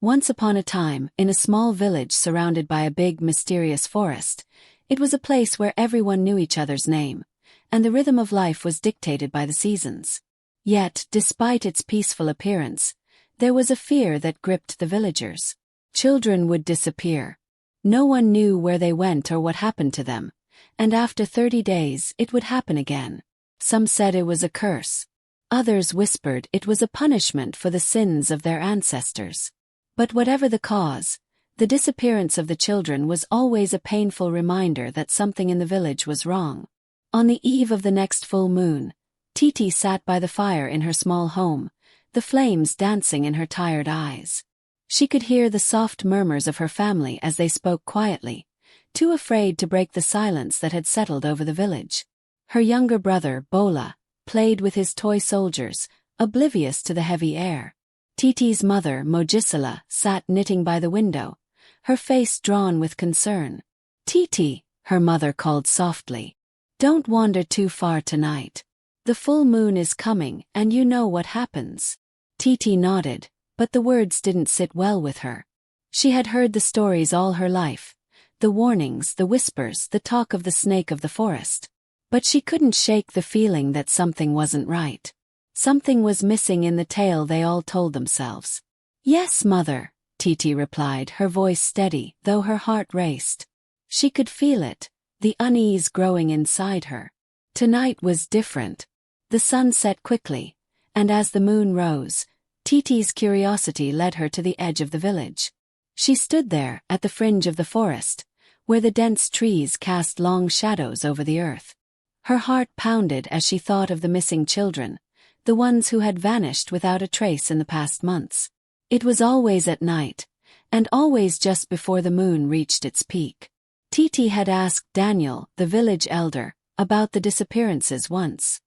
Once upon a time, in a small village surrounded by a big, mysterious forest, it was a place where everyone knew each other's name, and the rhythm of life was dictated by the seasons. Yet, despite its peaceful appearance, there was a fear that gripped the villagers. Children would disappear. No one knew where they went or what happened to them, and after 30 days it would happen again. Some said it was a curse. Others whispered it was a punishment for the sins of their ancestors. But whatever the cause, the disappearance of the children was always a painful reminder that something in the village was wrong. On the eve of the next full moon, Titi sat by the fire in her small home, the flames dancing in her tired eyes. She could hear the soft murmurs of her family as they spoke quietly, too afraid to break the silence that had settled over the village. Her younger brother, Bola, played with his toy soldiers, oblivious to the heavy air. Titi's mother, Mogisela, sat knitting by the window, her face drawn with concern. "Titi," her mother called softly, "don't wander too far tonight. The full moon is coming and you know what happens." Titi nodded, but the words didn't sit well with her. She had heard the stories all her life, the warnings, the whispers, the talk of the snake of the forest. But she couldn't shake the feeling that something wasn't right. Something was missing in the tale they all told themselves. "Yes, mother," Titi replied, her voice steady, though her heart raced. She could feel it, the unease growing inside her. Tonight was different. The sun set quickly, and as the moon rose, Titi's curiosity led her to the edge of the village. She stood there, at the fringe of the forest, where the dense trees cast long shadows over the earth. Her heart pounded as she thought of the missing children, the ones who had vanished without a trace in the past months. It was always at night, and always just before the moon reached its peak. Titi had asked Daniel, the village elder, about the disappearances once.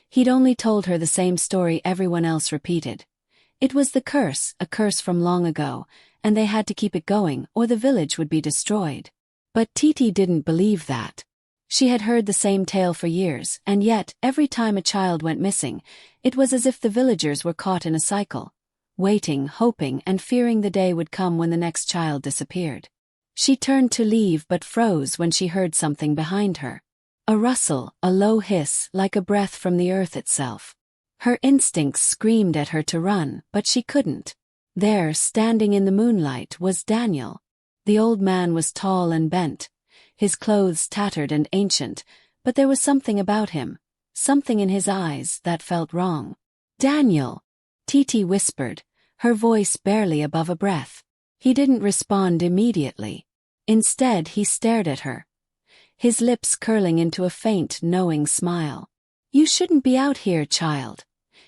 He'd only told her the same story everyone else repeated. It was the curse, a curse from long ago, and they had to keep it going or the village would be destroyed. But Titi didn't believe that. She had heard the same tale for years, and yet, every time a child went missing, it was as if the villagers were caught in a cycle, waiting, hoping, and fearing the day would come when the next child disappeared. She turned to leave but froze when she heard something behind her. A rustle, a low hiss, like a breath from the earth itself. Her instincts screamed at her to run, but she couldn't. There, standing in the moonlight, was Daniel. The old man was tall and bent, his clothes tattered and ancient, but there was something about him, something in his eyes, that felt wrong. "Daniel," Titi whispered, her voice barely above a breath. He didn't respond immediately. Instead, he stared at her, his lips curling into a faint, knowing smile. "You shouldn't be out here, child,"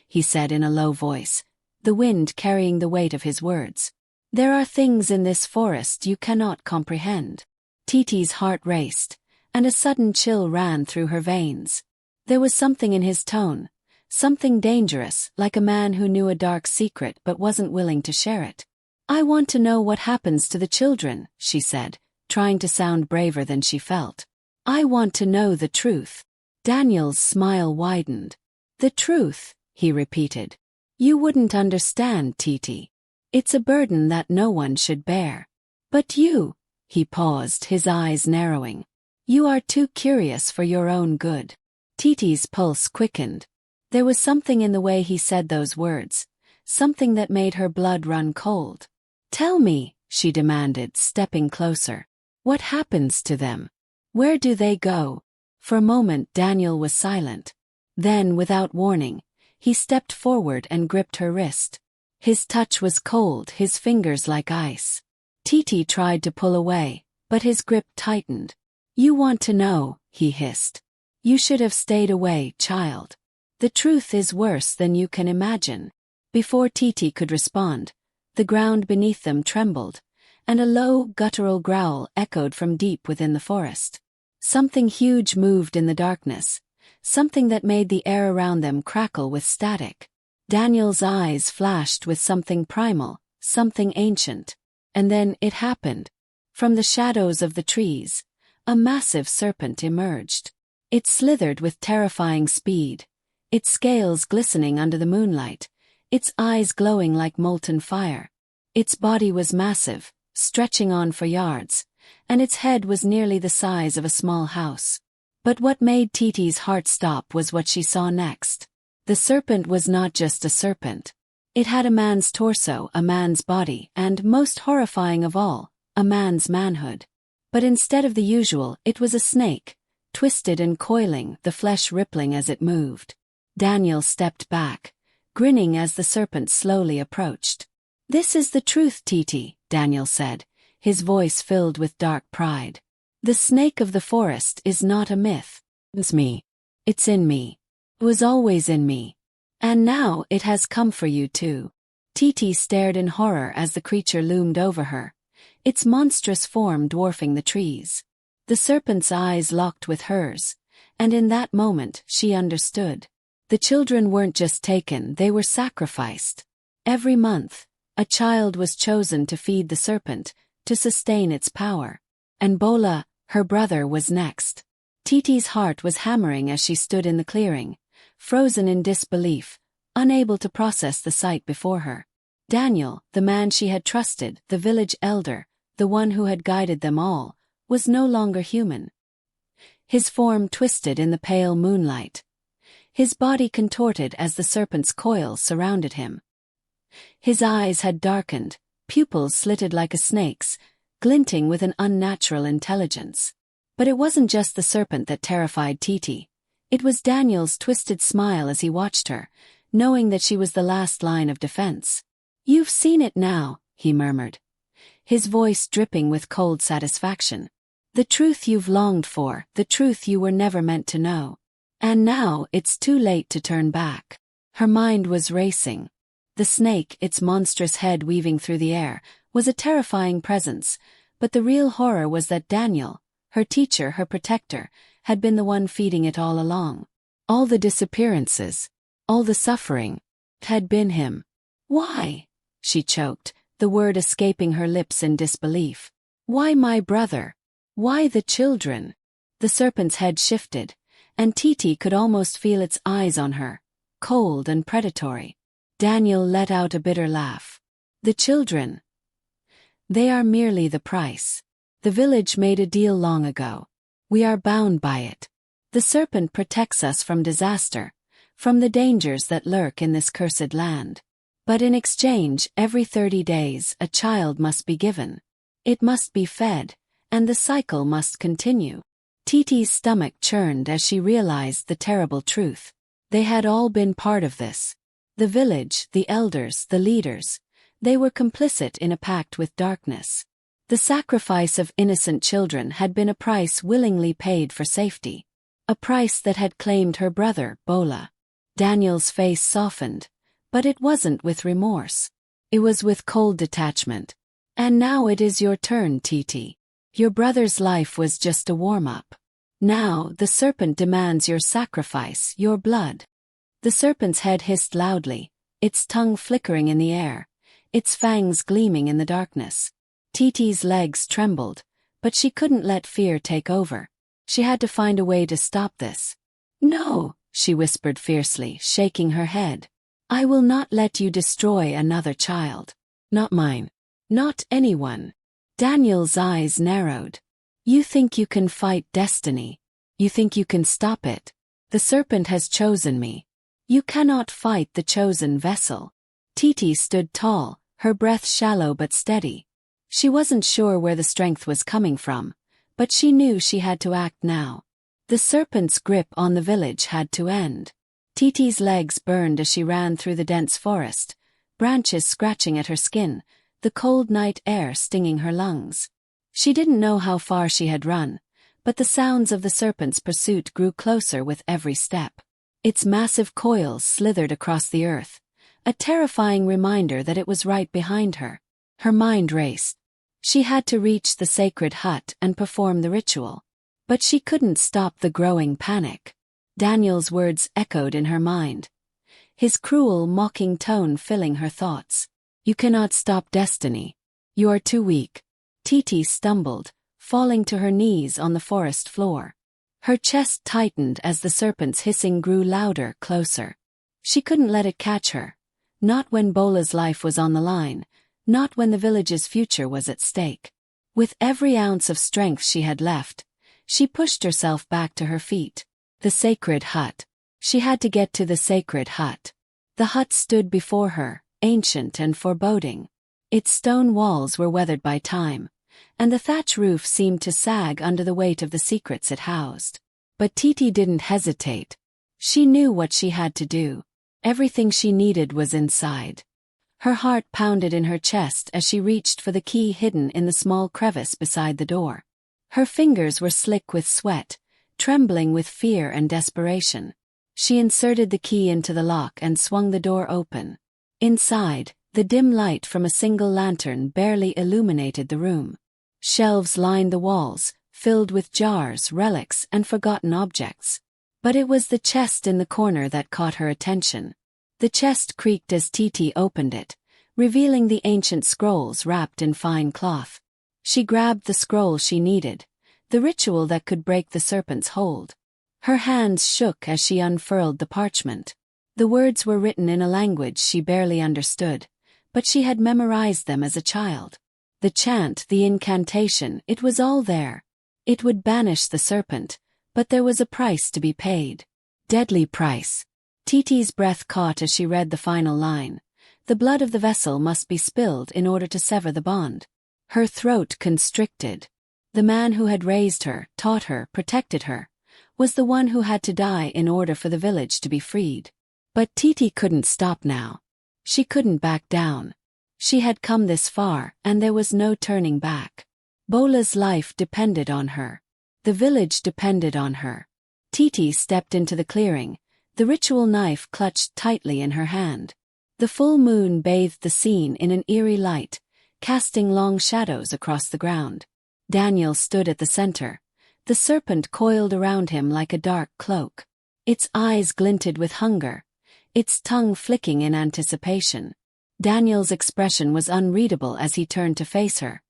he said in a low voice, the wind carrying the weight of his words. "There are things in this forest you cannot comprehend." Titi's heart raced, and a sudden chill ran through her veins. There was something in his tone, something dangerous, like a man who knew a dark secret but wasn't willing to share it. "I want to know what happens to the children," she said, trying to sound braver than she felt. "I want to know the truth." Daniel's smile widened. "The truth," he repeated. "You wouldn't understand, Titi. It's a burden that no one should bear. But you," he paused, his eyes narrowing. "You are too curious for your own good." Titi's pulse quickened. There was something in the way he said those words, something that made her blood run cold. "Tell me," she demanded, stepping closer. "What happens to them? Where do they go?" For a moment Daniel was silent. Then, without warning, he stepped forward and gripped her wrist. His touch was cold, his fingers like ice. Titi tried to pull away, but his grip tightened. "You want to know," he hissed. "You should have stayed away, child. The truth is worse than you can imagine." Before Titi could respond, the ground beneath them trembled, and a low, guttural growl echoed from deep within the forest. Something huge moved in the darkness, something that made the air around them crackle with static. Daniel's eyes flashed with something primal, something ancient. And then it happened. From the shadows of the trees, a massive serpent emerged. It slithered with terrifying speed, its scales glistening under the moonlight, its eyes glowing like molten fire. Its body was massive, stretching on for yards, and its head was nearly the size of a small house. But what made Titi's heart stop was what she saw next. The serpent was not just a serpent. It had a man's torso, a man's body, and, most horrifying of all, a man's manhood. But instead of the usual, it was a snake, twisted and coiling, the flesh rippling as it moved. Daniel stepped back, grinning as the serpent slowly approached. "This is the truth, Titi," Daniel said, his voice filled with dark pride. "The snake of the forest is not a myth. It's me. It's in me. It was always in me. And now it has come for you too." Titi stared in horror as the creature loomed over her, its monstrous form dwarfing the trees. The serpent's eyes locked with hers, and in that moment she understood. The children weren't just taken, they were sacrificed. Every month, a child was chosen to feed the serpent, to sustain its power. And Bola, her brother, was next. Titi's heart was hammering as she stood in the clearing, frozen in disbelief, unable to process the sight before her. Daniel, the man she had trusted, the village elder, the one who had guided them all, was no longer human. His form twisted in the pale moonlight. His body contorted as the serpent's coils surrounded him. His eyes had darkened, pupils slitted like a snake's, glinting with an unnatural intelligence. But it wasn't just the serpent that terrified Titi. It was Daniel's twisted smile as he watched her, knowing that she was the last line of defense. "You've seen it now," he murmured, his voice dripping with cold satisfaction. "The truth you've longed for, the truth you were never meant to know. And now it's too late to turn back." Her mind was racing. The snake, its monstrous head weaving through the air, was a terrifying presence, but the real horror was that Daniel, her teacher, her protector, had been the one feeding it all along. All the disappearances, all the suffering, had been him. "Why?" she choked, the word escaping her lips in disbelief. "Why my brother? Why the children?" The serpent's head shifted, and Titi could almost feel its eyes on her, cold and predatory. Daniel let out a bitter laugh. "The children? They are merely the price. The village made a deal long ago. We are bound by it. The serpent protects us from disaster, from the dangers that lurk in this cursed land. But in exchange, every 30 days, a child must be given. It must be fed, and the cycle must continue." Titi's stomach churned as she realized the terrible truth. They had all been part of this. The village, the elders, the leaders, they were complicit in a pact with darkness. The sacrifice of innocent children had been a price willingly paid for safety. A price that had claimed her brother, Bola. Daniel's face softened, but it wasn't with remorse. It was with cold detachment. "And now it is your turn, Titi. Your brother's life was just a warm-up. Now the serpent demands your sacrifice, your blood." The serpent's head hissed loudly, its tongue flickering in the air, its fangs gleaming in the darkness. Titi's legs trembled, but she couldn't let fear take over. She had to find a way to stop this. "No," she whispered fiercely, shaking her head. "I will not let you destroy another child. Not mine. Not anyone." Daniel's eyes narrowed. "You think you can fight destiny? You think you can stop it? The serpent has chosen me. You cannot fight the chosen vessel." Titi stood tall, her breath shallow but steady. She wasn't sure where the strength was coming from, but she knew she had to act now. The serpent's grip on the village had to end. Titi's legs burned as she ran through the dense forest, branches scratching at her skin, the cold night air stinging her lungs. She didn't know how far she had run, but the sounds of the serpent's pursuit grew closer with every step. Its massive coils slithered across the earth, a terrifying reminder that it was right behind her. Her mind raced. She had to reach the sacred hut and perform the ritual. But she couldn't stop the growing panic. Daniel's words echoed in her mind, his cruel, mocking tone filling her thoughts. "You cannot stop destiny. You are too weak." Titi stumbled, falling to her knees on the forest floor. Her chest tightened as the serpent's hissing grew louder, closer. She couldn't let it catch her. Not when Bola's life was on the line, Not when the village's future was at stake. With every ounce of strength she had left, she pushed herself back to her feet. The sacred hut. She had to get to the sacred hut. The hut stood before her, ancient and foreboding. Its stone walls were weathered by time, and the thatch roof seemed to sag under the weight of the secrets it housed. But Titi didn't hesitate. She knew what she had to do. Everything she needed was inside. Her heart pounded in her chest as she reached for the key hidden in the small crevice beside the door. Her fingers were slick with sweat, trembling with fear and desperation. She inserted the key into the lock and swung the door open. Inside, the dim light from a single lantern barely illuminated the room. Shelves lined the walls, filled with jars, relics, and forgotten objects. But it was the chest in the corner that caught her attention. The chest creaked as Titi opened it, revealing the ancient scrolls wrapped in fine cloth. She grabbed the scroll she needed, the ritual that could break the serpent's hold. Her hands shook as she unfurled the parchment. The words were written in a language she barely understood, but she had memorized them as a child. The chant, the incantation, it was all there. It would banish the serpent, but there was a price to be paid. Deadly price. Titi's breath caught as she read the final line. The blood of the vessel must be spilled in order to sever the bond. Her throat constricted. The man who had raised her, taught her, protected her, was the one who had to die in order for the village to be freed. But Titi couldn't stop now. She couldn't back down. She had come this far, and there was no turning back. Bola's life depended on her. The village depended on her. Titi stepped into the clearing, the ritual knife clutched tightly in her hand. The full moon bathed the scene in an eerie light, casting long shadows across the ground. Daniel stood at the center, the serpent coiled around him like a dark cloak. Its eyes glinted with hunger, its tongue flicking in anticipation. Daniel's expression was unreadable as he turned to face her,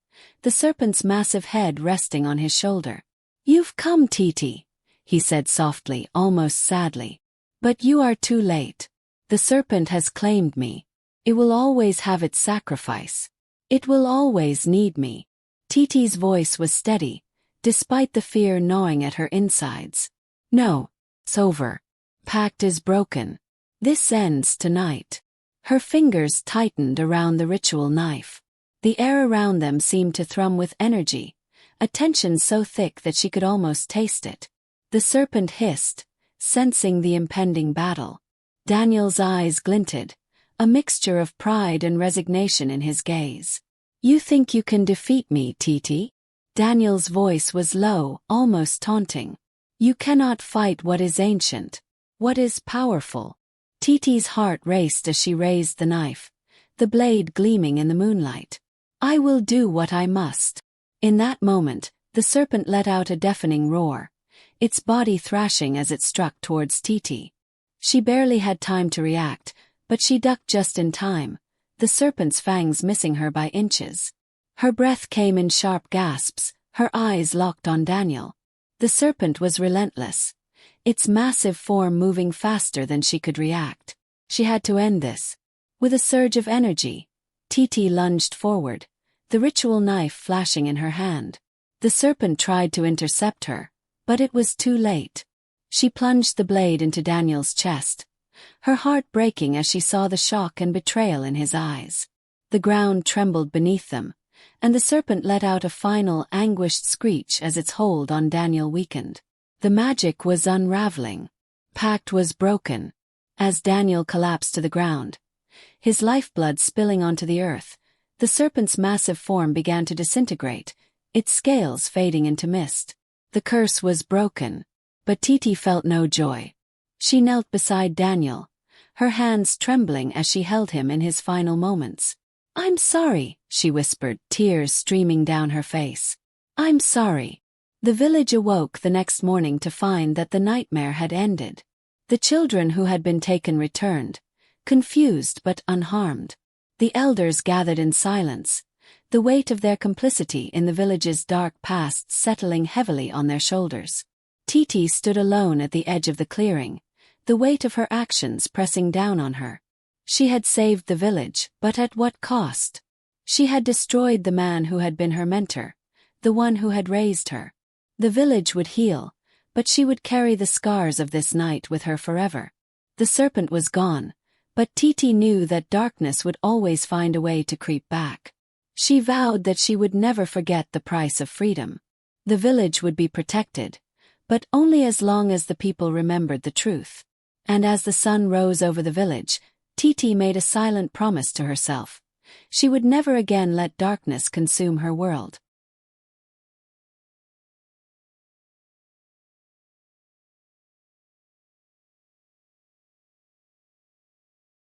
the serpent's massive head resting on his shoulder. "You've come, Titi," he said softly, almost sadly. "But you are too late. The serpent has claimed me. It will always have its sacrifice. It will always need me." Titi's voice was steady, despite the fear gnawing at her insides. "No, it's over. Pact is broken. This ends tonight." Her fingers tightened around the ritual knife. The air around them seemed to thrum with energy, a tension so thick that she could almost taste it. The serpent hissed, sensing the impending battle. Daniel's eyes glinted, a mixture of pride and resignation in his gaze. "You think you can defeat me, Titi?" Daniel's voice was low, almost taunting. "You cannot fight what is ancient, what is powerful." Titi's heart raced as she raised the knife, the blade gleaming in the moonlight. "I will do what I must." In that moment, the serpent let out a deafening roar, its body thrashing as it struck towards Titi. She barely had time to react, but she ducked just in time, the serpent's fangs missing her by inches. Her breath came in sharp gasps, her eyes locked on Daniel. The serpent was relentless, its massive form moving faster than she could react. She had to end this. With a surge of energy, Titi lunged forward, the ritual knife flashing in her hand. The serpent tried to intercept her, but it was too late. She plunged the blade into Daniel's chest, her heart breaking as she saw the shock and betrayal in his eyes. The ground trembled beneath them, and the serpent let out a final, anguished screech as its hold on Daniel weakened. The magic was unraveling. Pact was broken. As Daniel collapsed to the ground, his lifeblood spilling onto the earth, the serpent's massive form began to disintegrate, its scales fading into mist. The curse was broken. But Titi felt no joy. She knelt beside Daniel, her hands trembling as she held him in his final moments. "I'm sorry," she whispered, tears streaming down her face. "I'm sorry." The village awoke the next morning to find that the nightmare had ended. The children who had been taken returned, confused but unharmed. The elders gathered in silence, the weight of their complicity in the village's dark past settling heavily on their shoulders. Titi stood alone at the edge of the clearing, the weight of her actions pressing down on her. She had saved the village, but at what cost? She had destroyed the man who had been her mentor, the one who had raised her. The village would heal, but she would carry the scars of this night with her forever. The serpent was gone, but Titi knew that darkness would always find a way to creep back. She vowed that she would never forget the price of freedom. The village would be protected, but only as long as the people remembered the truth. And as the sun rose over the village, Titi made a silent promise to herself. She would never again let darkness consume her world.